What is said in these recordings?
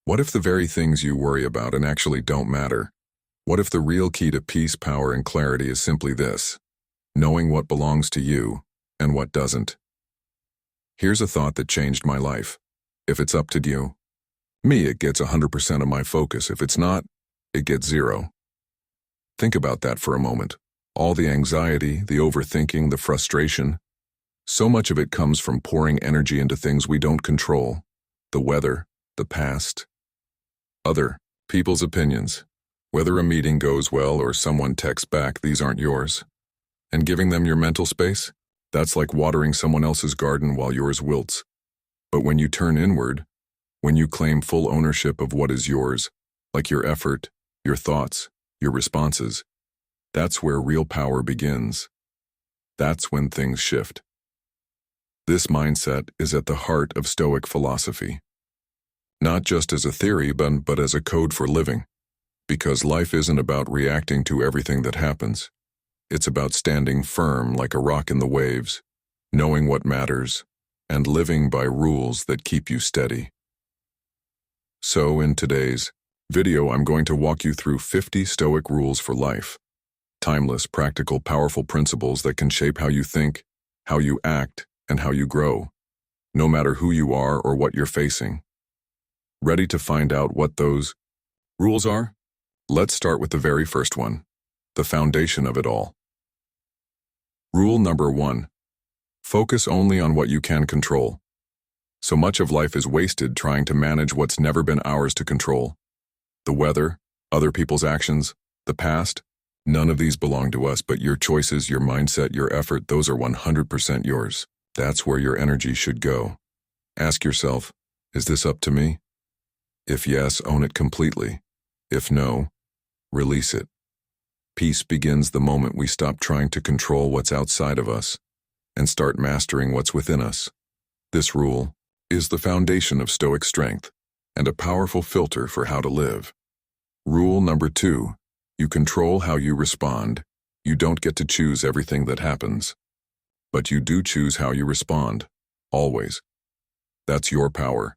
What if the very things you worry about and actually don't matter? What if the real key to peace, power, and clarity is simply this: knowing what belongs to you and what doesn't? Here's a thought that changed my life. If it's up to you, it gets 100% of my focus. If it's not, it gets 0. Think about that for a moment. All the anxiety, the overthinking, the frustration, so much of it comes from pouring energy into things we don't control: the weather, the past, other people's opinions. Whether a meeting goes well or someone texts back, these aren't yours. And giving them your mental space, that's like watering someone else's garden while yours wilts. But when you turn inward, when you claim full ownership of what is yours, like your effort, your thoughts, your responses, that's where real power begins. That's when things shift. This mindset is at the heart of Stoic philosophy. Not just as a theory, but as a code for living. Because life isn't about reacting to everything that happens. It's about standing firm like a rock in the waves, knowing what matters, and living by rules that keep you steady. So in today's video, I'm going to walk you through 50 Stoic rules for life. Timeless, practical, powerful principles that can shape how you think, how you act, and how you grow, no matter who you are or what you're facing. Ready to find out what those rules are? Let's start with the very first one, the foundation of it all. Rule number 1. Focus only on what you can control. So much of life is wasted trying to manage what's never been ours to control. The weather, other people's actions, the past, none of these belong to us, but your choices, your mindset, your effort, those are 100% yours. That's where your energy should go. Ask yourself, is this up to me? If yes, own it completely. If no, release it. Peace begins the moment we stop trying to control what's outside of us and start mastering what's within us. This rule is the foundation of Stoic strength and a powerful filter for how to live. Rule number 2. You control how you respond. You don't get to choose everything that happens, but you do choose how you respond, always. That's your power.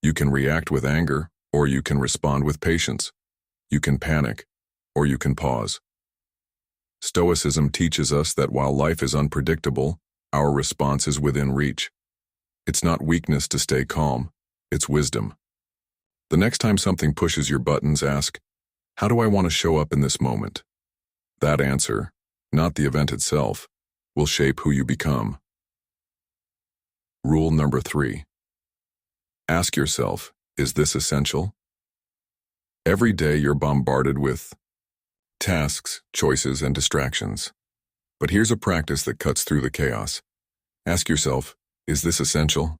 You can react with anger, or you can respond with patience. You can panic, or you can pause. Stoicism teaches us that while life is unpredictable, our response is within reach. It's not weakness to stay calm, it's wisdom. The next time something pushes your buttons, ask, how do I want to show up in this moment? That answer, not the event itself, will shape who you become. Rule number 3. Ask yourself, is this essential? Every day you're bombarded with tasks, choices, and distractions. But here's a practice that cuts through the chaos. Ask yourself, is this essential?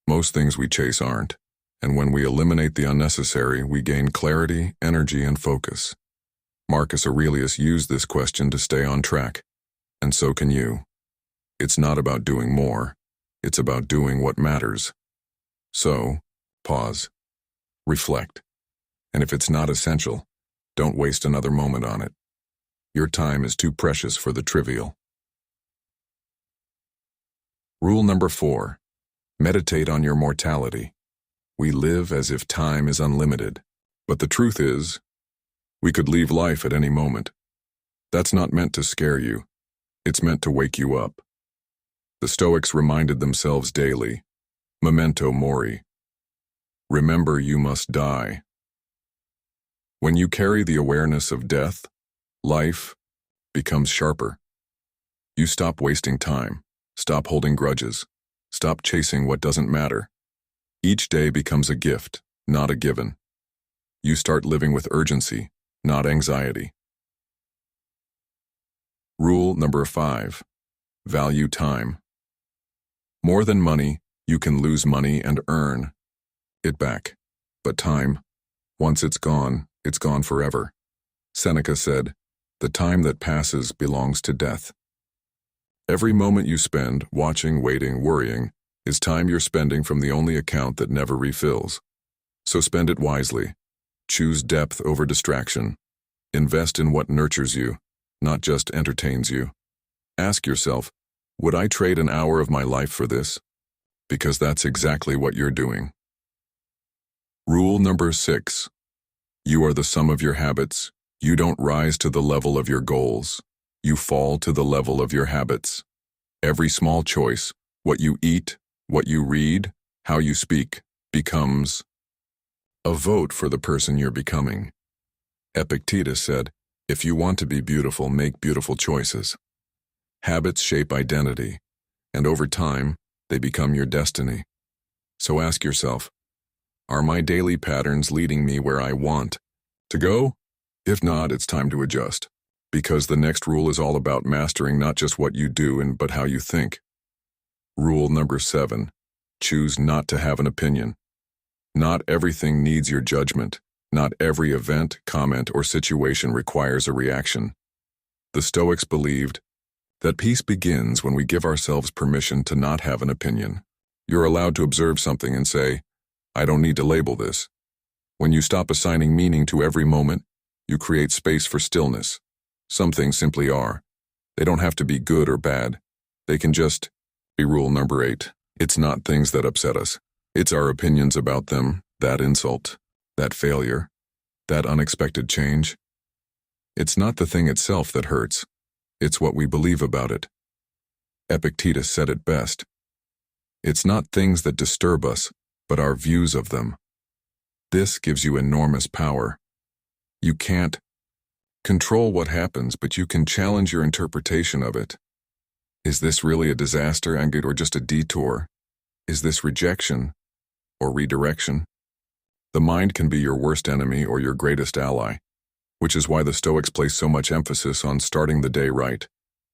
Most things we chase aren't, and when we eliminate the unnecessary, we gain clarity, energy, and focus. Marcus Aurelius used this question to stay on track, and so can you. It's not about doing more, it's about doing what matters. So, pause, reflect. And if it's not essential, don't waste another moment on it. Your time is too precious for the trivial. Rule number 4. Meditate on your mortality. We live as if time is unlimited, but the truth is, we could leave life at any moment. That's not meant to scare you. It's meant to wake you up. The Stoics reminded themselves daily, memento mori. Remember you must die. When you carry the awareness of death, life becomes sharper. You stop wasting time, stop holding grudges, stop chasing what doesn't matter. Each day becomes a gift, not a given. You start living with urgency, not anxiety. Rule number 5. Value time. More than money, you can lose money and earn it back. But time, once it's gone forever. Seneca said, the time that passes belongs to death. Every moment you spend watching, waiting, worrying is time you're spending from the only account that never refills. So spend it wisely. Choose depth over distraction. Invest in what nurtures you, not just entertains you. Ask yourself, would I trade an hour of my life for this? Because that's exactly what you're doing. Rule number 6. You are the sum of your habits. You don't rise to the level of your goals. You fall to the level of your habits. Every small choice, what you eat, what you read, how you speak, becomes a vote for the person you're becoming. Epictetus said, if you want to be beautiful, make beautiful choices. Habits shape identity, and over time, they become your destiny. So ask yourself, are my daily patterns leading me where I want to go? If not, it's time to adjust. Because the next rule is all about mastering not just what you do but how you think. Rule number 7. Choose not to have an opinion. Not everything needs your judgment. Not every event, comment, or situation requires a reaction. The Stoics believed that peace begins when we give ourselves permission to not have an opinion. You're allowed to observe something and say, I don't need to label this. When you stop assigning meaning to every moment, you create space for stillness. Some things simply are. They don't have to be good or bad. They can just be. Rule number 8. It's not things that upset us. It's our opinions about them, that insult, that failure, that unexpected change. It's not the thing itself that hurts. It's what we believe about it. Epictetus said it best. It's not things that disturb us, but our views of them. This gives you enormous power. You can't control what happens, but you can challenge your interpretation of it. Is this really a disaster, or just a detour? Is this rejection or redirection? The mind can be your worst enemy or your greatest ally, which is why the Stoics place so much emphasis on starting the day right,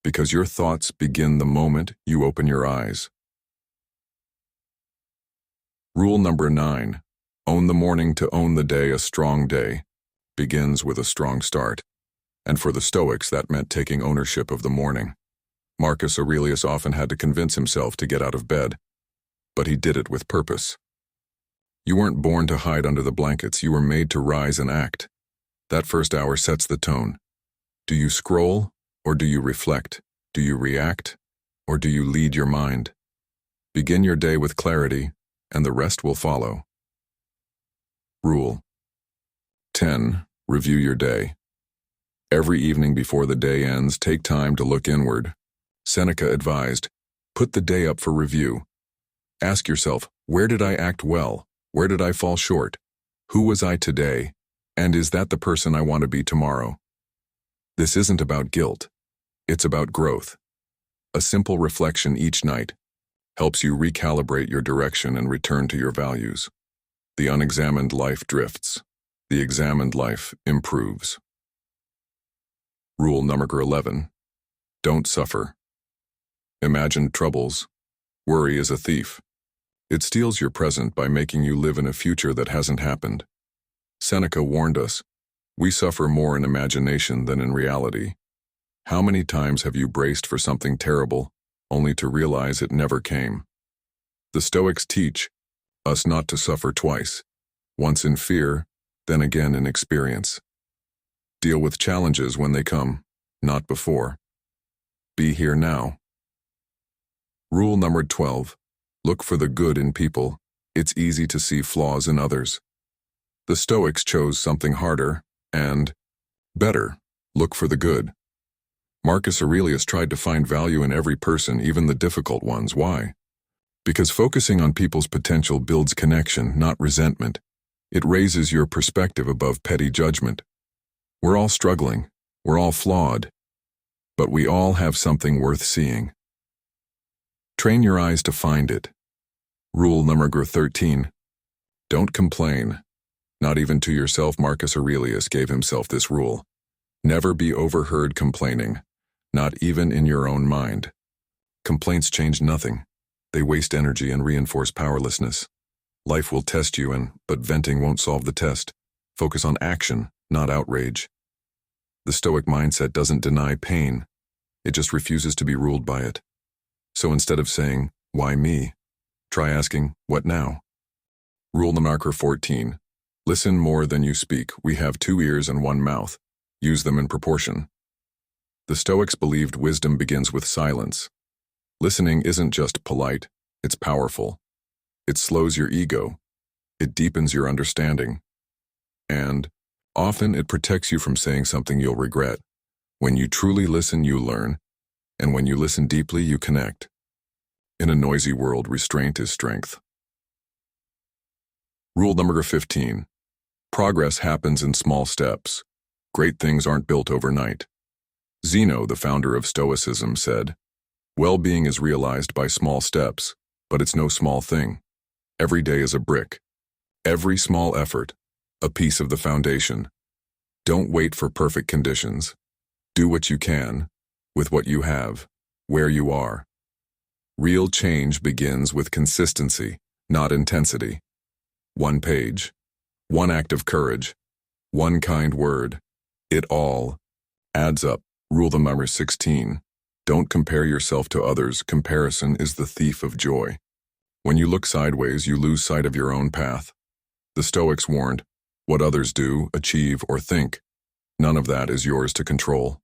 because your thoughts begin the moment you open your eyes. Rule number 9. Own the morning to own the day. A strong day begins with a strong start. And for the Stoics, that meant taking ownership of the morning. Marcus Aurelius often had to convince himself to get out of bed, but he did it with purpose. You weren't born to hide under the blankets. You were made to rise and act. That first hour sets the tone. Do you scroll, or do you reflect? Do you react, or do you lead your mind? Begin your day with clarity, and the rest will follow. Rule 10. Review your day. Every evening before the day ends, take time to look inward. Seneca advised, put the day up for review. Ask yourself, where did I act well? Where did I fall short? Who was I today? And is that the person I want to be tomorrow? This isn't about guilt. It's about growth. A simple reflection each night helps you recalibrate your direction and return to your values. The unexamined life drifts. The examined life improves. Rule number 11. Don't suffer. Imagined troubles. Worry is a thief. It steals your present by making you live in a future that hasn't happened. Seneca warned us, we suffer more in imagination than in reality. How many times have you braced for something terrible, only to realize it never came? The Stoics teach us not to suffer twice, once in fear, then again in experience. Deal with challenges when they come, not before. Be here now. Rule number 12. Look for the good in people. It's easy to see flaws in others. The Stoics chose something harder and better. Look for the good. Marcus Aurelius tried to find value in every person, even the difficult ones. Why? Because focusing on people's potential builds connection, not resentment. It raises your perspective above petty judgment. We're all struggling. We're all flawed. But we all have something worth seeing. Train your eyes to find it. Rule number 13. Don't complain. Not even to yourself. Marcus Aurelius gave himself this rule. Never be overheard complaining, not even in your own mind. Complaints change nothing. They waste energy and reinforce powerlessness. Life will test you, but venting won't solve the test. Focus on action, not outrage. The Stoic mindset doesn't deny pain. It just refuses to be ruled by it. So instead of saying, why me? Try asking, what now? Rule number 14. Listen more than you speak. We have 2 ears and 1 mouth. Use them in proportion. The Stoics believed wisdom begins with silence. Listening isn't just polite, it's powerful. It slows your ego. It deepens your understanding. And often it protects you from saying something you'll regret. When you truly listen, you learn. And when you listen deeply, you connect. In a noisy world, restraint is strength. Rule number 15. Progress happens in small steps. Great things aren't built overnight. Zeno, the founder of Stoicism, said, "Well-being is realized by small steps, but it's no small thing. Every day is a brick. Every small effort, a piece of the foundation. Don't wait for perfect conditions. Do what you can, with what you have, where you are. Real change begins with consistency, not intensity. One page, one act of courage, one kind word. It all adds up." Rule number 16. Don't compare yourself to others. Comparison is the thief of joy. When you look sideways, you lose sight of your own path. The Stoics warned, what others do, achieve, or think, none of that is yours to control.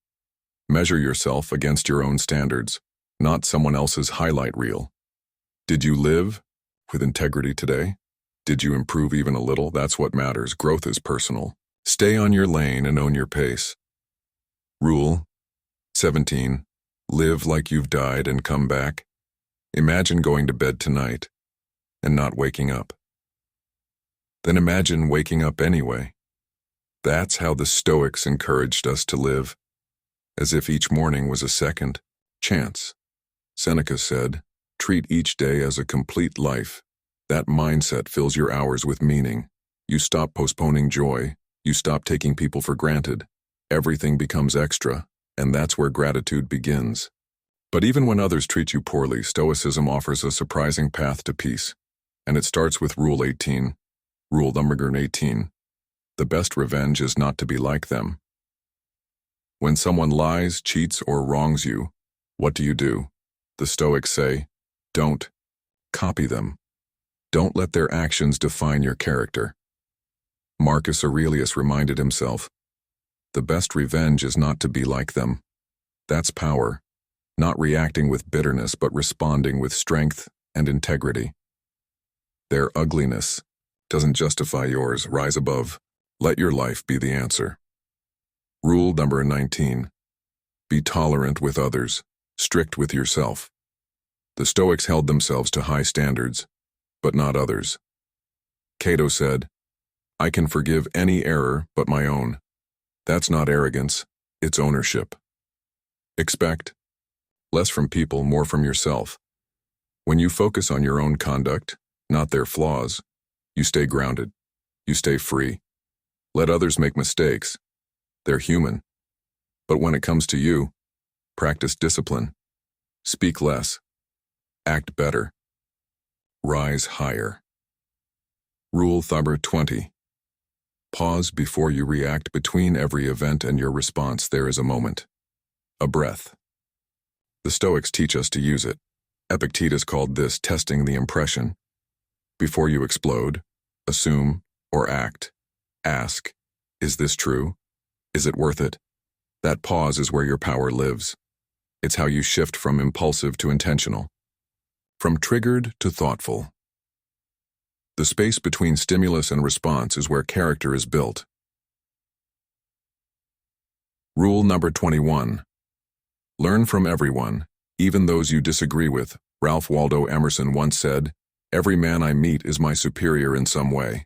Measure yourself against your own standards, not someone else's highlight reel. Did you live with integrity today? Did you improve even a little? That's what matters. Growth is personal. Stay on your lane and own your pace. Rule 17. Live like you've died and come back. Imagine going to bed tonight and not waking up. Then imagine waking up anyway. That's how the Stoics encouraged us to live, as if each morning was a second chance. Seneca said, treat each day as a complete life. That mindset fills your hours with meaning. You stop postponing joy. You stop taking people for granted. Everything becomes extra, and that's where gratitude begins. But even when others treat you poorly, Stoicism offers a surprising path to peace. And it starts with Rule 18. Rule number 18. The best revenge is not to be like them. When someone lies, cheats, or wrongs you, what do? The Stoics say, don't copy them. Don't let their actions define your character. Marcus Aurelius reminded himself, the best revenge is not to be like them. That's power, not reacting with bitterness but responding with strength and integrity. Their ugliness doesn't justify yours. Rise above. Let your life be the answer. Rule number 19. Be tolerant with others, strict with yourself. The Stoics held themselves to high standards, but not others. Cato said, I can forgive any error but my own. That's not arrogance, it's ownership. Expect less from people, more from yourself. When you focus on your own conduct, not their flaws, you stay grounded. You stay free. Let others make mistakes. They're human. But when it comes to you, practice discipline. Speak less. Act better. Rise higher. Rule number 20. Pause before you react. Between every event and your response, there is a moment. A breath. The Stoics teach us to use it. Epictetus called this testing the impression. Before you explode, assume, or act, ask, is this true? Is it worth it? That pause is where your power lives. It's how you shift from impulsive to intentional, from triggered to thoughtful. The space between stimulus and response is where character is built. Rule number 21. Learn from everyone, even those you disagree with. Ralph Waldo Emerson once said, every man I meet is my superior in some way.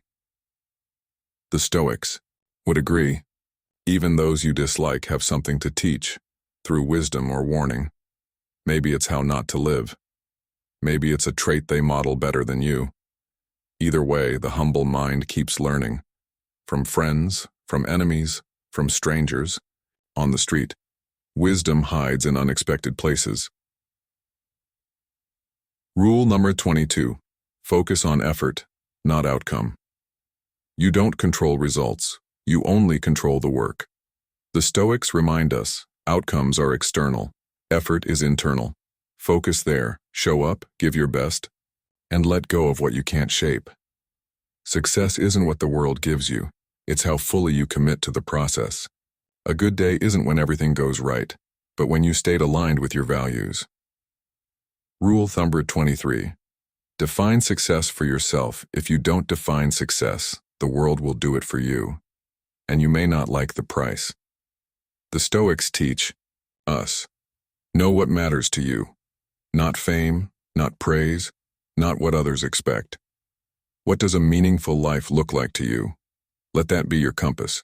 The Stoics would agree. Even those you dislike have something to teach, through wisdom or warning. Maybe it's how not to live. Maybe it's a trait they model better than you. Either way, the humble mind keeps learning. From friends, from enemies, from strangers. On the street, wisdom hides in unexpected places. Rule number 22. Focus on effort, not outcome. You don't control results. You only control the work. The Stoics remind us, outcomes are external. Effort is internal. Focus there, show up, give your best, and let go of what you can't shape. Success isn't what the world gives you. It's how fully you commit to the process. A good day isn't when everything goes right, but when you stayed aligned with your values. Rule number 23. Define success for yourself. If you don't define success, the world will do it for you, and you may not like the price. The Stoics teach us, know what matters to you. Not fame, not praise, not what others expect. What does a meaningful life look like to you? Let that be your compass.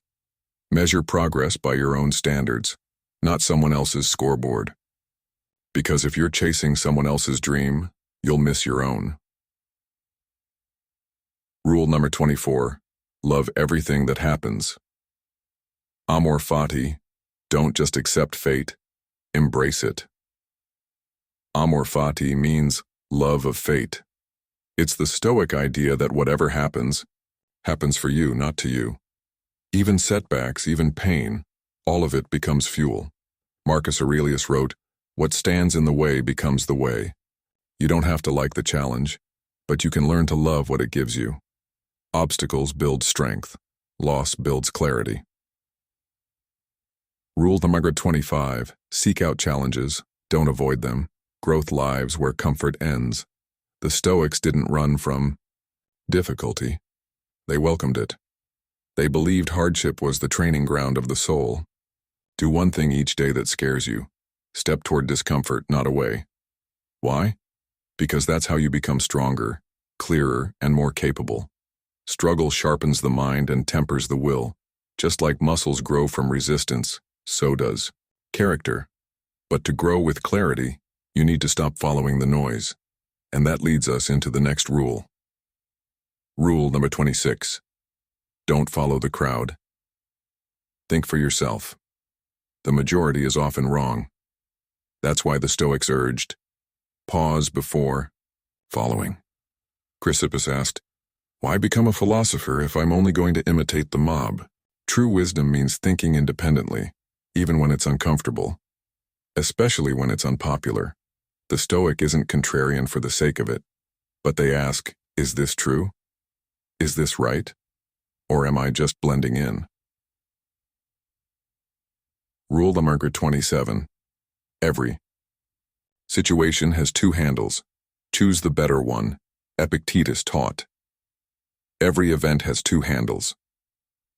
Measure progress by your own standards, not someone else's scoreboard. Because if you're chasing someone else's dream, you'll miss your own. Rule number 24, love everything that happens. Amor fati, don't just accept fate, embrace it. Amor fati means love of fate. It's the Stoic idea that whatever happens, happens for you, not to you. Even setbacks, even pain, all of it becomes fuel. Marcus Aurelius wrote, "What stands in the way becomes the way." You don't have to like the challenge, but you can learn to love what it gives you. Obstacles build strength. Loss builds clarity. Rule number 25, seek out challenges, don't avoid them. Growth lives where comfort ends. The Stoics didn't run from difficulty. They welcomed it. They believed hardship was the training ground of the soul. Do one thing each day that scares you. Step toward discomfort, not away. Why? Because that's how you become stronger, clearer, and more capable. Struggle sharpens the mind and tempers the will. Just like muscles grow from resistance, so does character. But to grow with clarity, you need to stop following the noise. And that leads us into the next rule. Rule number 26. Don't follow the crowd. Think for yourself. The majority is often wrong. That's why the Stoics urged, pause before following. Chrysippus asked, why become a philosopher if I'm only going to imitate the mob? True wisdom means thinking independently, even when it's uncomfortable, especially when it's unpopular. The Stoic isn't contrarian for the sake of it, but they ask, is this true? Is this right? Or am I just blending in? Rule number 27. Every situation has two handles. Choose the better one, Epictetus taught. Every event has two handles.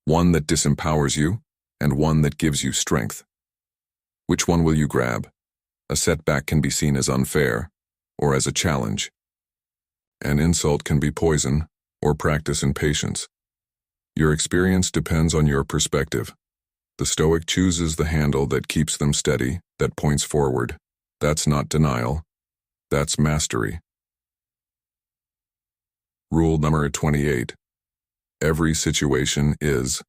One that disempowers you, and one that gives you strength. Which one will you grab? A setback can be seen as unfair, or as a challenge. An insult can be poison, or practice in patience. Your experience depends on your perspective. The Stoic chooses the handle that keeps them steady, that points forward. That's not denial. That's mastery. Rule number 28. Every situation is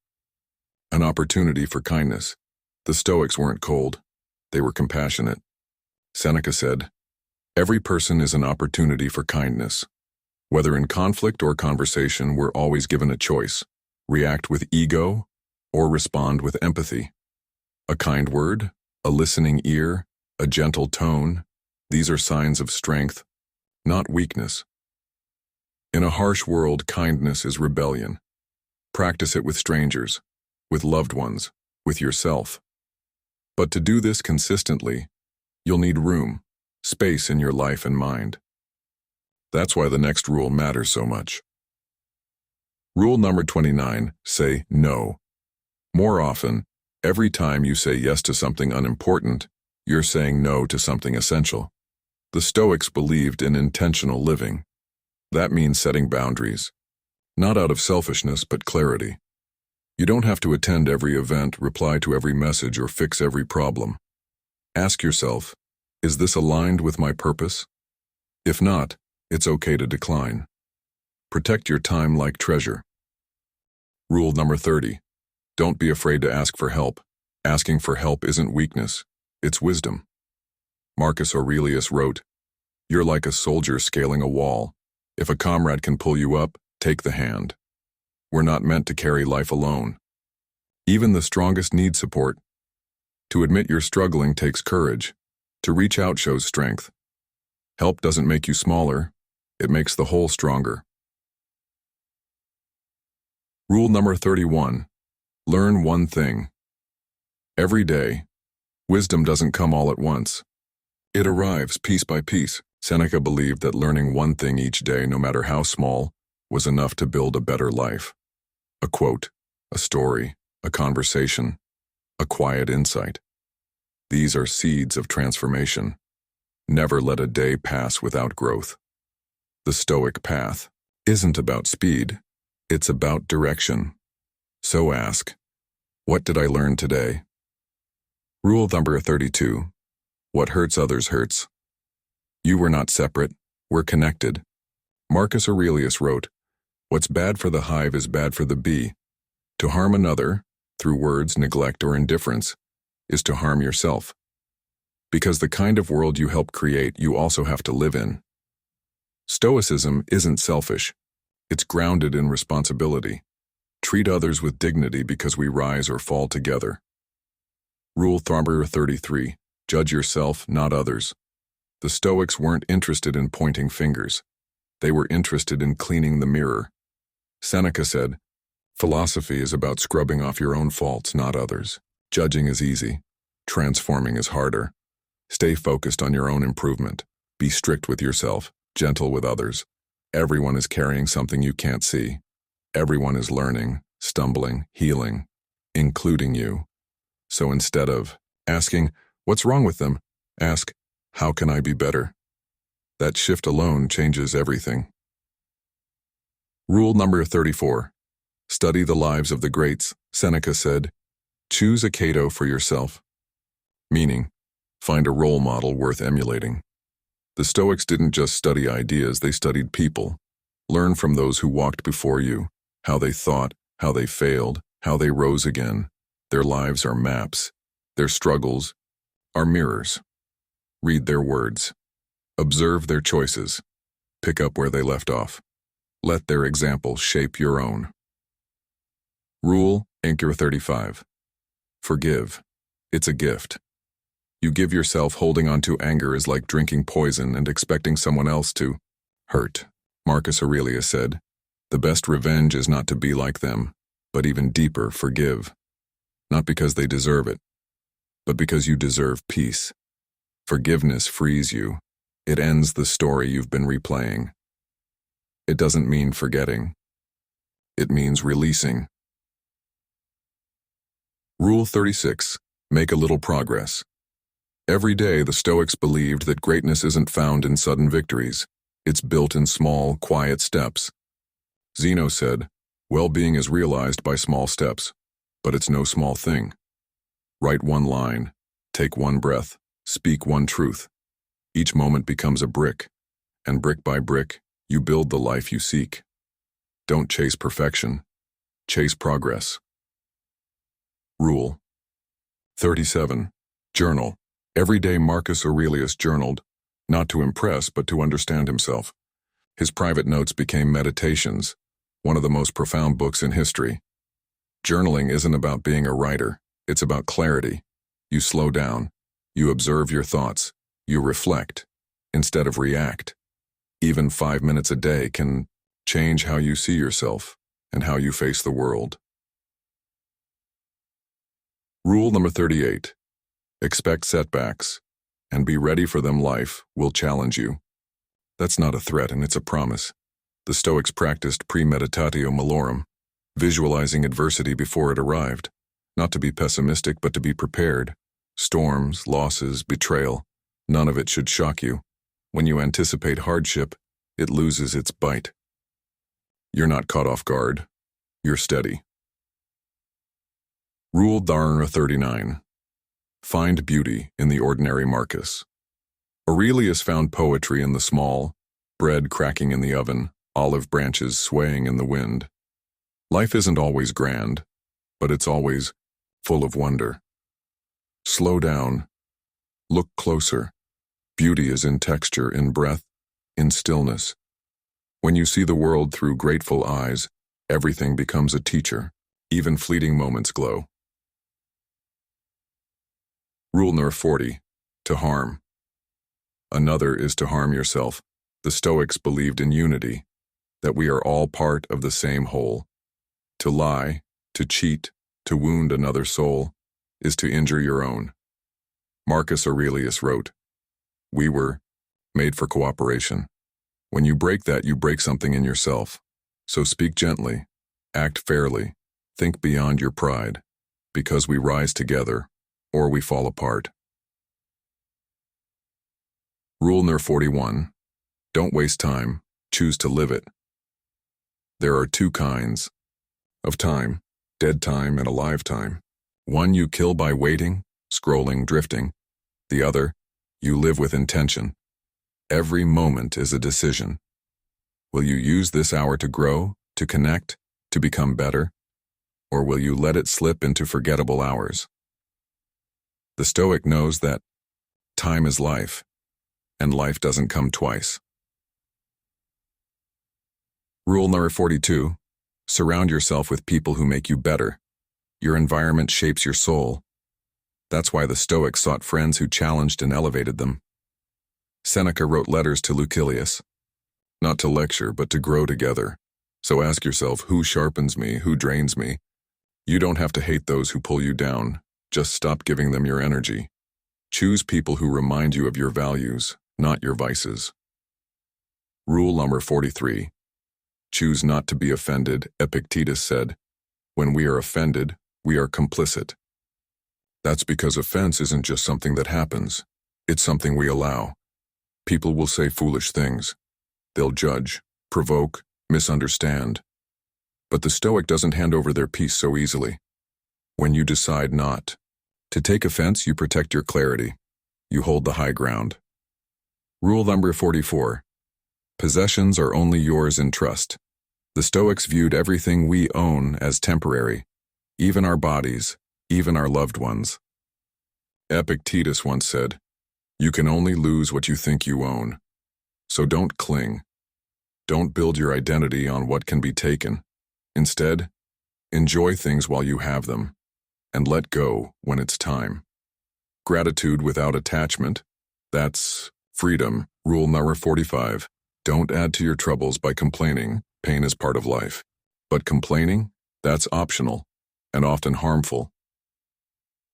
an opportunity for kindness. The Stoics weren't cold. They were compassionate. Seneca said, every person is an opportunity for kindness. Whether in conflict or conversation, we're always given a choice. React with ego or respond with empathy. A kind word, a listening ear, a gentle tone, these are signs of strength, not weakness. In a harsh world, kindness is rebellion. Practice it with strangers, with loved ones, with yourself. But to do this consistently, you'll need room, space in your life and mind. That's why the next rule matters so much. Rule number 29, say no. More often, every time you say yes to something unimportant, you're saying no to something essential. The Stoics believed in intentional living. That means setting boundaries, not out of selfishness but clarity. You don't have to attend every event, reply to every message, or fix every problem. Ask yourself, is this aligned with my purpose? If not, it's okay to decline. Protect your time like treasure. Rule number 30. Don't be afraid to ask for help. Asking for help isn't weakness, it's wisdom. Marcus Aurelius wrote, you're like a soldier scaling a wall. If a comrade can pull you up, take the hand. We're not meant to carry life alone. Even the strongest need support. To admit you're struggling takes courage. To reach out shows strength. Help doesn't make you smaller, it makes the whole stronger. Rule number 31. Learn one thing. Every day, wisdom doesn't come all at once. It arrives piece by piece. Seneca believed that learning one thing each day, no matter how small, was enough to build a better life. A quote, a story, a conversation, a quiet insight. These are seeds of transformation. Never let a day pass without growth. The Stoic path isn't about speed, it's about direction. So ask, what did I learn today? Rule number 32. What hurts others hurts. You were not separate, we're connected. Marcus Aurelius wrote, what's bad for the hive is bad for the bee. To harm another, through words, neglect, or indifference, is to harm yourself. Because the kind of world you help create, you also have to live in. Stoicism isn't selfish. It's grounded in responsibility. Treat others with dignity because we rise or fall together. Rule number 33. Judge yourself, not others. The Stoics weren't interested in pointing fingers. They were interested in cleaning the mirror. Seneca said, philosophy is about scrubbing off your own faults, not others. Judging is easy. Transforming is harder. Stay focused on your own improvement. Be strict with yourself, gentle with others. Everyone is carrying something you can't see. Everyone is learning, stumbling, healing, including you. So instead of asking, what's wrong with them? Ask, how can I be better? That shift alone changes everything. Rule number 34. Study the lives of the greats. Seneca said, choose a Cato for yourself. Meaning, find a role model worth emulating. The Stoics didn't just study ideas, they studied people. Learn from those who walked before you, how they thought, how they failed, how they rose again. Their lives are maps. Their struggles are mirrors. Read their words. Observe their choices. Pick up where they left off. Let their example shape your own. Rule number 35. Forgive. It's a gift. You give yourself. Holding on to anger is like drinking poison and expecting someone else to hurt. Marcus Aurelius said, the best revenge is not to be like them, but even deeper, forgive. Not because they deserve it, but because you deserve peace. Forgiveness frees you. It ends the story you've been replaying. It doesn't mean forgetting. It means releasing. Rule 36. Make a little progress. Every day, the Stoics believed that greatness isn't found in sudden victories. It's built in small, quiet steps. Zeno said, well-being is realized by small steps, but it's no small thing. Write one line, take one breath, speak one truth. Each moment becomes a brick, and brick by brick, you build the life you seek. Don't chase perfection, chase progress. Rule 37. Journal. Every day Marcus Aurelius journaled, not to impress but to understand himself. His private notes became meditations, one of the most profound books in history. Journaling isn't about being a writer, it's about clarity. You slow down, you observe your thoughts, you reflect, instead of react. Even 5 minutes a day can change how you see yourself and how you face the world. Rule number 38. Expect setbacks, and be ready for them. Life will challenge you. That's not a threat, and it's a promise. The Stoics practiced premeditatio malorum, visualizing adversity before it arrived, not to be pessimistic but to be prepared. Storms, losses, betrayal, none of it should shock you. When you anticipate hardship, it loses its bite. You're not caught off guard. You're steady. Rule number 39. Find beauty in the ordinary. Marcus Aurelius found poetry in the small, bread cracking in the oven, olive branches swaying in the wind. Life isn't always grand, but it's always full of wonder. Slow down. Look closer. Beauty is in texture, in breath, in stillness. When you see the world through grateful eyes, everything becomes a teacher. Even fleeting moments glow. Rule number 40. To harm another is to harm yourself. The Stoics believed in unity, that we are all part of the same whole. To lie, to cheat, to wound another soul is to injure your own. Marcus Aurelius wrote, we were made for cooperation. When you break that, you break something in yourself. So speak gently, act fairly, think beyond your pride, because we rise together, or we fall apart. Rule number 41. Don't waste time, choose to live it. There are two kinds of time, dead time and alive time. One you kill by waiting, scrolling, drifting. The other, you live with intention. Every moment is a decision. Will you use this hour to grow, to connect, to become better? Or will you let it slip into forgettable hours? The Stoic knows that time is life, and life doesn't come twice. Rule number 42. Surround yourself with people who make you better. Your environment shapes your soul. That's why the Stoics sought friends who challenged and elevated them. Seneca wrote letters to Lucilius, not to lecture, but to grow together. So ask yourself, who sharpens me, who drains me? You don't have to hate those who pull you down. Just stop giving them your energy. Choose people who remind you of your values, not your vices. Rule number 43. Choose not to be offended. Epictetus said, when we are offended, we are complicit. That's because offense isn't just something that happens. It's something we allow. People will say foolish things. They'll judge, provoke, misunderstand. But the Stoic doesn't hand over their peace so easily. When you decide not to take offense, you protect your clarity. You hold the high ground. Rule number 44. Possessions are only yours in trust. The Stoics viewed everything we own as temporary, even our bodies, even our loved ones. Epictetus once said, you can only lose what you think you own. So don't cling. Don't build your identity on what can be taken. Instead, enjoy things while you have them, and let go when it's time. Gratitude without attachment, that's freedom. Rule number 45. Don't add to your troubles by complaining. Pain is part of life. But complaining, that's optional, and often harmful.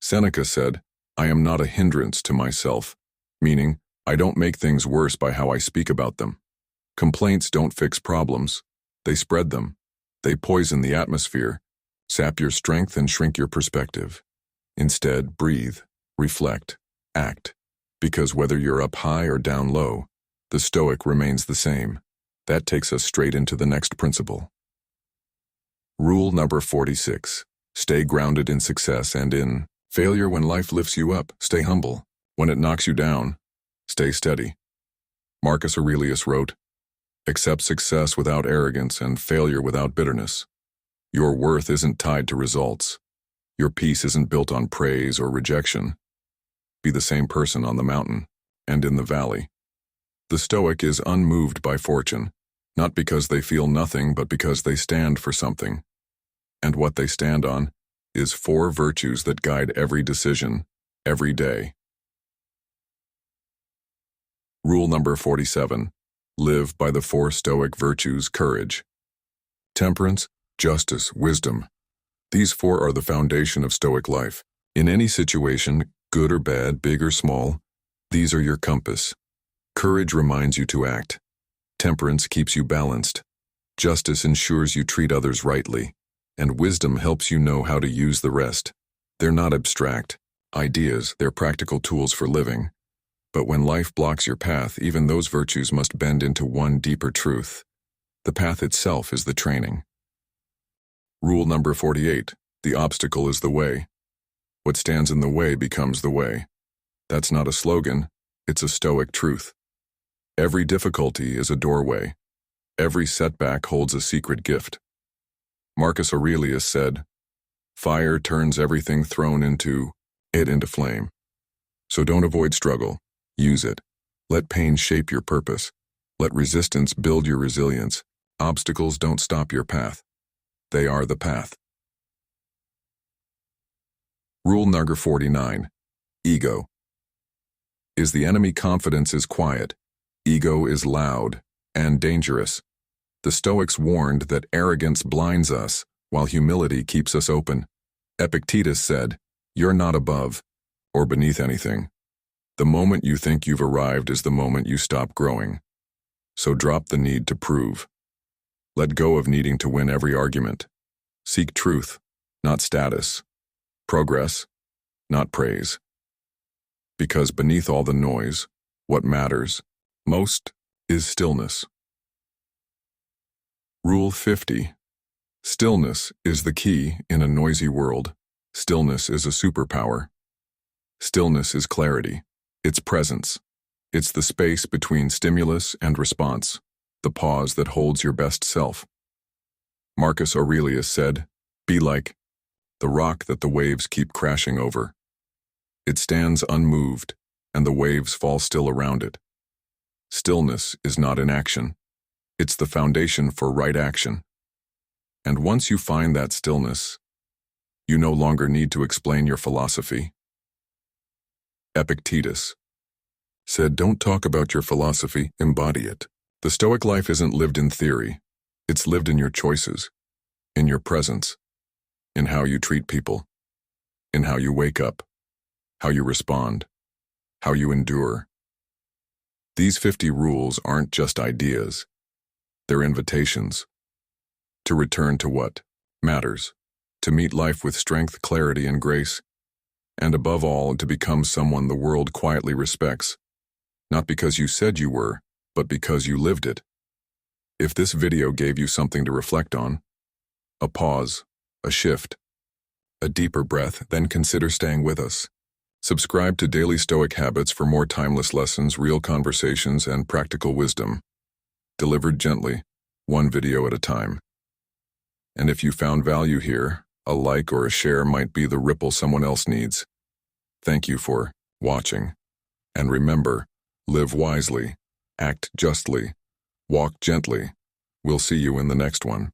Seneca said, I am not a hindrance to myself, meaning I don't make things worse by how I speak about them. Complaints don't fix problems. They spread them. They poison the atmosphere, sap your strength and shrink your perspective. Instead, breathe, reflect, act, because whether you're up high or down low, the Stoic remains the same. That takes us straight into the next principle. Rule number 46. Stay grounded in success and in failure. When life lifts you up, stay humble. When it knocks you down, stay steady. Marcus Aurelius wrote, accept success without arrogance and failure without bitterness. Your worth isn't tied to results. Your peace isn't built on praise or rejection. Be the same person on the mountain and in the valley. The Stoic is unmoved by fortune, not because they feel nothing, but because they stand for something. And what they stand on is 4 virtues that guide every decision, every day. Rule number 47. Live by the 4 Stoic virtues: courage, temperance, justice, wisdom. These 4 are the foundation of Stoic life. In any situation, good or bad, big or small, these are your compass. Courage reminds you to act. Temperance keeps you balanced. Justice ensures you treat others rightly. And wisdom helps you know how to use the rest. They're not abstract ideas, they're practical tools for living. But when life blocks your path, even those virtues must bend into one deeper truth. The path itself is the training. Rule number 48. The obstacle is the way. What stands in the way becomes the way. That's not a slogan, it's a Stoic truth. Every difficulty is a doorway. Every setback holds a secret gift. Marcus Aurelius said, fire turns everything thrown into flame. So don't avoid struggle. Use it. Let pain shape your purpose. Let resistance build your resilience. Obstacles don't stop your path. They are the path. Rule number 49. Ego. Is the enemy confidence is quiet. Ego is loud and dangerous. The Stoics warned that arrogance blinds us, while humility keeps us open. Epictetus said, you're not above or beneath anything. The moment you think you've arrived is the moment you stop growing. So drop the need to prove. Let go of needing to win every argument. Seek truth, not status. Progress, not praise. Because beneath all the noise, what matters most is stillness. Rule 50. Stillness is the key in a noisy world. Stillness is a superpower. Stillness is clarity. It's presence. It's the space between stimulus and response, the pause that holds your best self. Marcus Aurelius said, "Be like the rock that the waves keep crashing over. It stands unmoved, and the waves fall still around it." Stillness is not inaction. It's the foundation for right action. And once you find that stillness, you no longer need to explain your philosophy. Epictetus said, "Don't talk about your philosophy, embody it." The Stoic life isn't lived in theory. It's lived in your choices, in your presence, in how you treat people, in how you wake up, how you respond, how you endure. These 50 rules aren't just ideas. They're invitations to return to what matters, to meet life with strength, clarity, and grace, and above all, to become someone the world quietly respects, not because you said you were, but because you lived it. If this video gave you something to reflect on, a pause, a shift, a deeper breath, then consider staying with us. Subscribe to Daily Stoic Habits for more timeless lessons, real conversations, and practical wisdom, delivered gently, one video at a time. And if you found value here, a like or a share might be the ripple someone else needs. Thank you for watching. And remember, live wisely, act justly, walk gently. We'll see you in the next one.